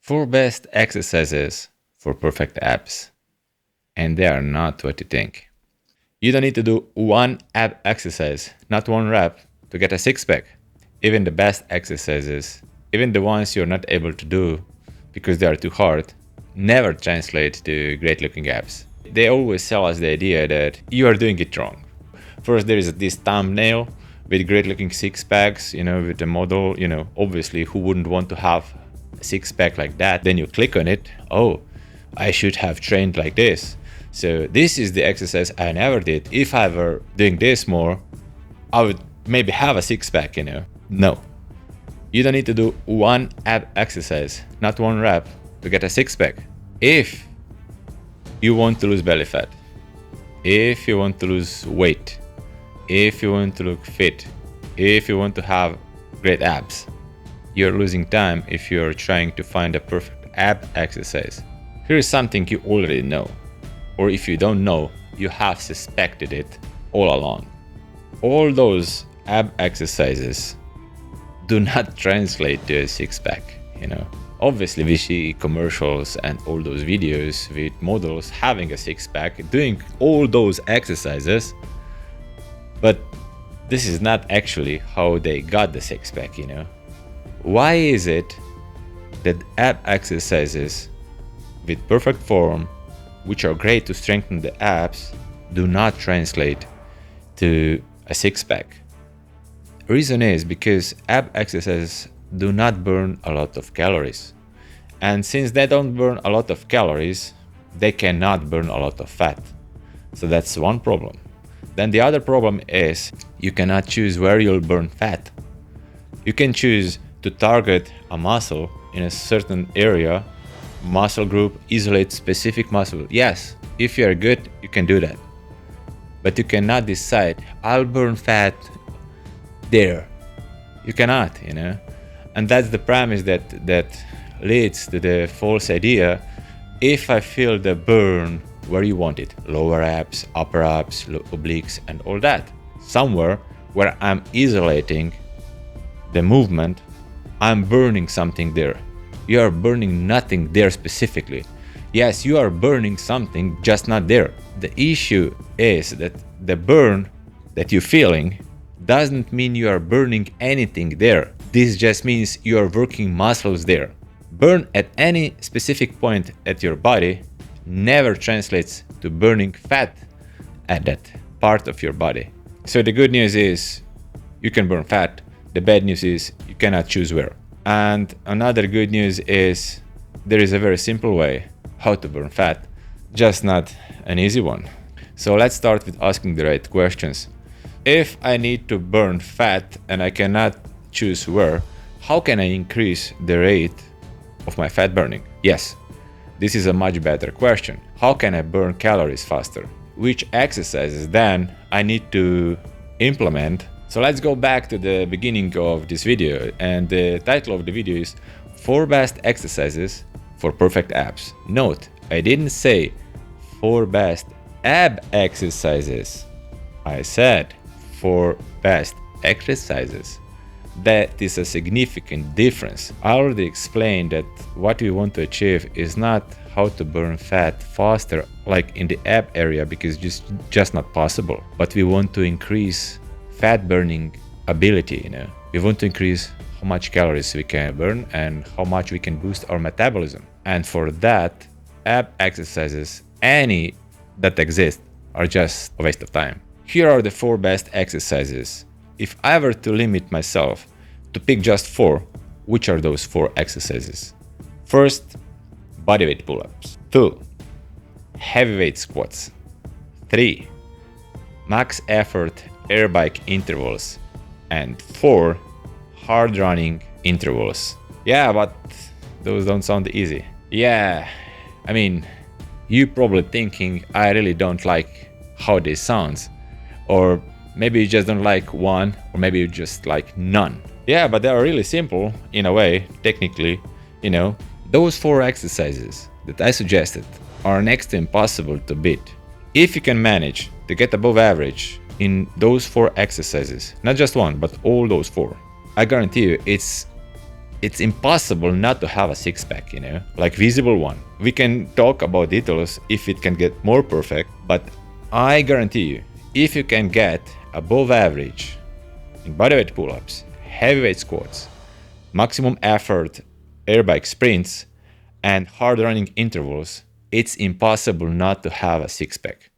4 best exercises for perfect abs. And they are not what you think. You don't need to do one ab exercise, not one rep, to get a six pack. Even the best exercises, even the ones you're not able to do because they are too hard, never translate to great looking abs. They always sell us the idea that you are doing it wrong. First, there is this thumbnail with great looking six packs, with the model, obviously who wouldn't want to have a six pack like that? Then you click on it. Oh, I should have trained like this. So this is the exercise I never did. If I were doing this more, I would maybe have a six pack, No. You don't need to do one ab exercise, not one rep, to get a six pack. If you want to lose belly fat, if you want to lose weight, if you want to look fit, if you want to have great abs, you're losing time if you're trying to find a perfect ab exercise. Here is something you already know, or if you don't know, you have suspected it all along. All those ab exercises do not translate to a six-pack, Obviously, we see commercials and all those videos with models having a six-pack, doing all those exercises, but this is not actually how they got the six-pack, Why is it that ab exercises with perfect form, which are great to strengthen the abs, do not translate to a six-pack? Reason is because ab exercises do not burn a lot of calories. And since they don't burn a lot of calories, they cannot burn a lot of fat. So that's one problem. Then the other problem is you cannot choose where you'll burn fat. You can choose to target a muscle in a certain area, muscle group, isolate specific muscle. Yes, if you're good, you can do that. But you cannot decide, I'll burn fat there. You cannot, And that's the premise that leads to the false idea. If I feel the burn where you want it, lower abs, upper abs, obliques, and all that, somewhere where I'm isolating the movement, I'm burning something there. You are burning nothing there specifically. Yes, you are burning something, just not there. The issue is that the burn that you're feeling doesn't mean you are burning anything there. This just means you are working muscles there. Burn at any specific point at your body never translates to burning fat at that part of your body. So the good news is you can burn fat. The bad news is you cannot choose where. And another good news is there is a very simple way how to burn fat, just not an easy one. So let's start with asking the right questions. If I need to burn fat and I cannot choose where, how can I increase the rate of my fat burning? Yes, this is a much better question. How can I burn calories faster? Which exercises then I need to implement? So let's go back to the beginning of this video, and the title of the video is 4 best exercises for perfect abs. Note, I didn't say 4 best ab exercises. I said 4 best exercises. That is a significant difference. I already explained that what we want to achieve is not how to burn fat faster like in the ab area, because it's just not possible. But we want to increase fat burning ability, We want to increase how much calories we can burn and how much we can boost our metabolism. And for that, ab exercises, any that exist, are just a waste of time. Here are the 4 best exercises. If I were to limit myself to pick just 4, which are those 4 exercises? First, bodyweight pull-ups. 2, heavyweight squats. 3, max effort air bike intervals. And 4, hard running intervals. Yeah, but those don't sound easy. Yeah, I mean, you're probably thinking I really don't like how this sounds. Or maybe you just don't like one, or maybe you just like none. Yeah, but they are really simple in a way, technically. Those 4 exercises that I suggested are next to impossible to beat. If you can manage to get above average in those 4 exercises, not just one, but all those 4, I guarantee you it's it's impossible not to have a six-pack, like visible one. We can talk about details if it can get more perfect, but I guarantee you, if you can get above average in bodyweight pull-ups, heavyweight squats, maximum effort air bike sprints, and hard running intervals, it's impossible not to have a six-pack.